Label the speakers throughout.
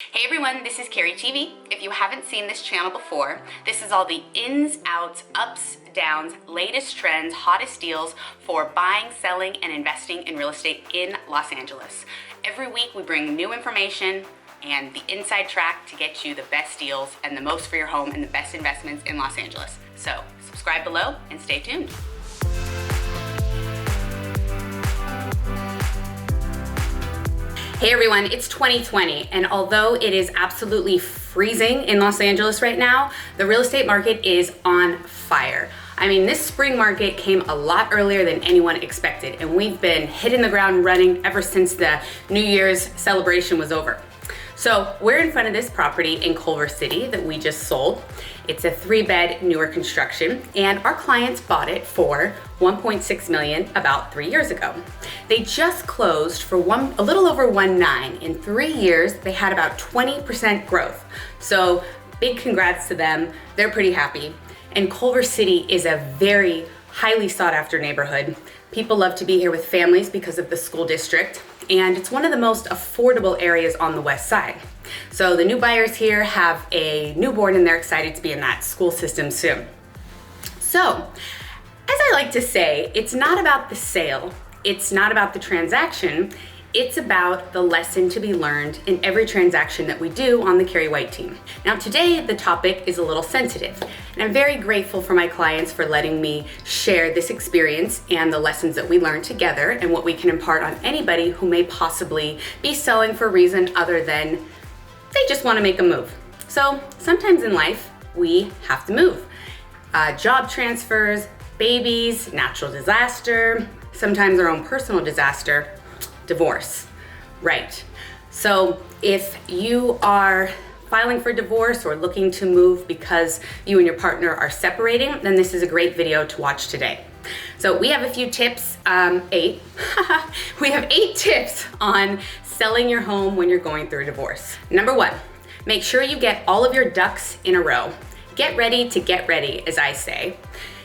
Speaker 1: Hey everyone, this is Keri TV. If you haven't seen this channel before, this is all the ins, outs, ups, downs, latest trends, hottest deals for buying, selling, and investing in real estate in Los Angeles. Every week we bring new information and the inside track to get you the best deals and the most for your home and the best investments in Los Angeles. So subscribe below and stay tuned. Hey everyone, it's 2020, and although it is absolutely freezing in Los Angeles right now, the real estate market is on fire. I mean, this spring market came a lot earlier than anyone expected, and we've been hitting the ground running ever since the New Year's celebration was over. So we're in front of this property in Culver City that we just sold. It's a 3-bed newer construction, and our clients bought it for $1.6 million about 3 years ago. They just closed for a little over 1.9. In 3 years, they had about 20% growth. So big congrats to them. They're pretty happy. And Culver City is a very highly sought after neighborhood. People love to be here with families because of the school district, and it's one of the most affordable areas on the west side. So the new buyers here have a newborn and they're excited to be in that school system soon. So, as I like to say, it's not about the sale, it's not about the transaction, it's about the lesson to be learned in every transaction that we do on the Keri White team. Now today, the topic is a little sensitive, and I'm very grateful for my clients for letting me share this experience and the lessons that we learned together and what we can impart on anybody who may possibly be selling for a reason other than they just want to make a move. So sometimes in life, we have to move. Job transfers, babies, natural disaster, sometimes our own personal disaster, divorce, right? So if you are filing for divorce or looking to move because you and your partner are separating, then this is a great video to watch today. So we have a few tips, 8. We have 8 tips on selling your home when you're going through a divorce. Number 1, make sure you get all of your ducks in a row. Get ready to get ready, as I say.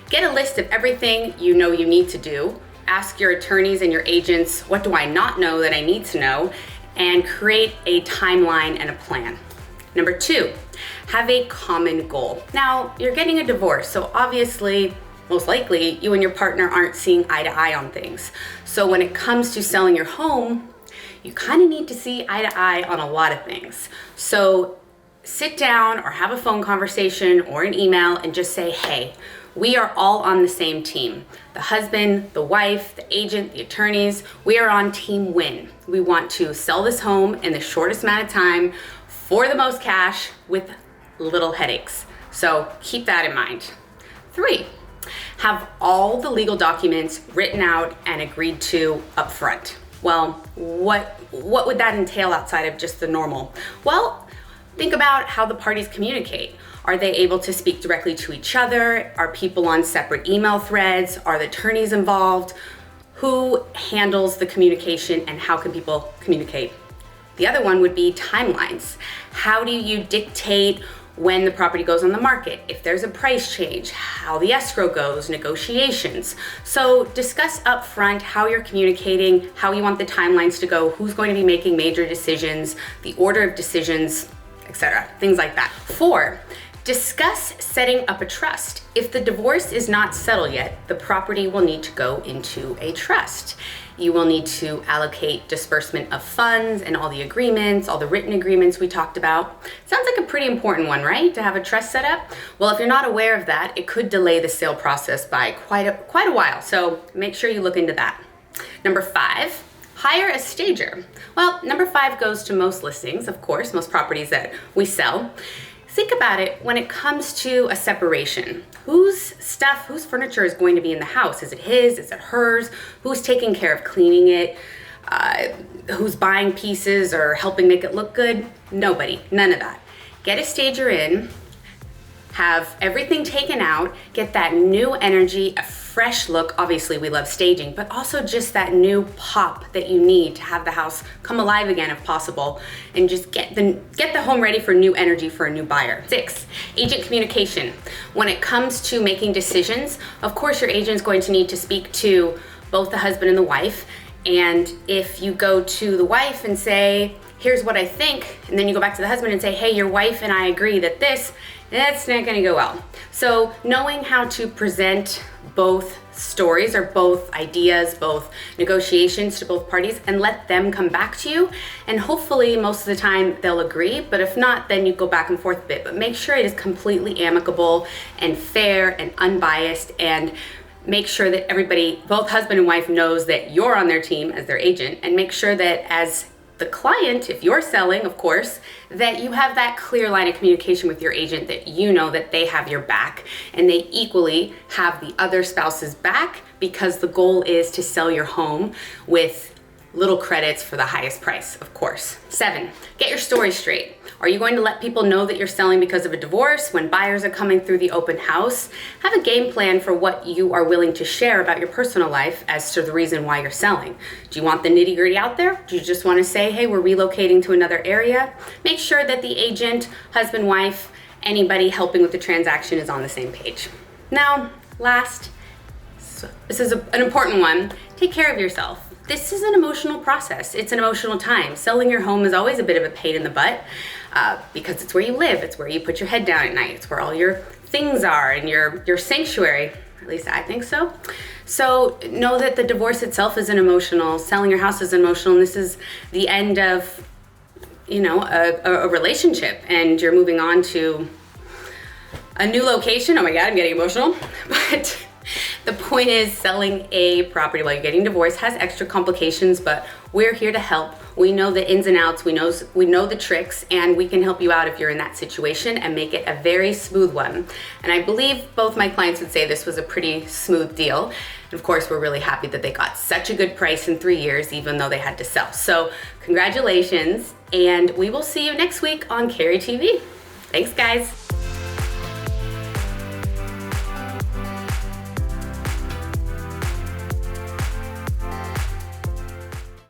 Speaker 1: Get a list of everything you know you need to do. Ask your attorneys and your agents, what do I not know that I need to know? And create a timeline and a plan. Number 2, have a common goal. Now, you're getting a divorce, so obviously, most likely, you and your partner aren't seeing eye to eye on things. So when it comes to selling your home, you kind of need to see eye to eye on a lot of things. So sit down or have a phone conversation or an email and just say, hey, we are all on the same team. The husband, the wife, the agent, the attorneys, we are on team win. We want to sell this home in the shortest amount of time for the most cash with little headaches. So keep that in mind. 3, have all the legal documents written out and agreed to up front. Well, what would that entail outside of just the normal? Well, think about how the parties communicate. Are they able to speak directly to each other? Are people on separate email threads? Are the attorneys involved? Who handles the communication and how can people communicate? The other one would be timelines. How do you dictate when the property goes on the market? If there's a price change, how the escrow goes, negotiations. So discuss up front how you're communicating, how you want the timelines to go, who's going to be making major decisions, the order of decisions, etc. Things like that. 4, discuss setting up a trust. If the divorce is not settled yet, the property will need to go into a trust. You will need to allocate disbursement of funds and all the agreements, all the written agreements we talked about. Sounds like a pretty important one, right? To have a trust set up? Well, if you're not aware of that, it could delay the sale process by quite a while. So make sure you look into that. Number 5, hire a stager. Well, number 5 goes to most listings, of course, most properties that we sell. Think about it when it comes to a separation. Whose furniture is going to be in the house? Is it his? Is it hers? Who's taking care of cleaning it? Who's buying pieces or helping make it look good? Nobody, none of that. Get a stager in, have everything taken out, get that new energy, a fresh look. Obviously we love staging, but also just that new pop that you need to have the house come alive again if possible, and just get the home ready for new energy for a new buyer. 6, agent communication. When it comes to making decisions, of course your agent's going to need to speak to both the husband and the wife, and if you go to the wife and say, here's what I think, and then you go back to the husband and say, hey, your wife and I agree that that's not gonna go well. So knowing how to present both stories or both ideas, both negotiations to both parties, and let them come back to you. And hopefully most of the time they'll agree, but if not, then you go back and forth a bit. But make sure it is completely amicable and fair and unbiased, and make sure that everybody, both husband and wife, knows that you're on their team as their agent, and make sure that as the client, if you're selling, of course, that you have that clear line of communication with your agent, that you know that they have your back and they equally have the other spouse's back, because the goal is to sell your home with little credits for the highest price, of course. 7, get your story straight. Are you going to let people know that you're selling because of a divorce when buyers are coming through the open house? Have a game plan for what you are willing to share about your personal life as to the reason why you're selling. Do you want the nitty-gritty out there? Do you just want to say, hey, we're relocating to another area? Make sure that the agent, husband, wife, anybody helping with the transaction is on the same page. Now, last, this is an important one. Take care of yourself. This is an emotional process. It's an emotional time. Selling your home is always a bit of a pain in the butt because it's where you live. It's where you put your head down at night. It's where all your things are and your sanctuary. At least I think so. So know that the divorce itself is an emotional, selling your house is emotional, and this is the end of, a relationship, and you're moving on to a new location. Oh my God, I'm getting emotional. But the point is, selling a property while you're getting divorced has extra complications, but we're here to help. We know the ins and outs, we know the tricks, and we can help you out if you're in that situation and make it a very smooth one. And I believe both my clients would say this was a pretty smooth deal. And of course, we're really happy that they got such a good price in 3 years, even though they had to sell. So congratulations, and we will see you next week on Keri TV. Thanks, guys.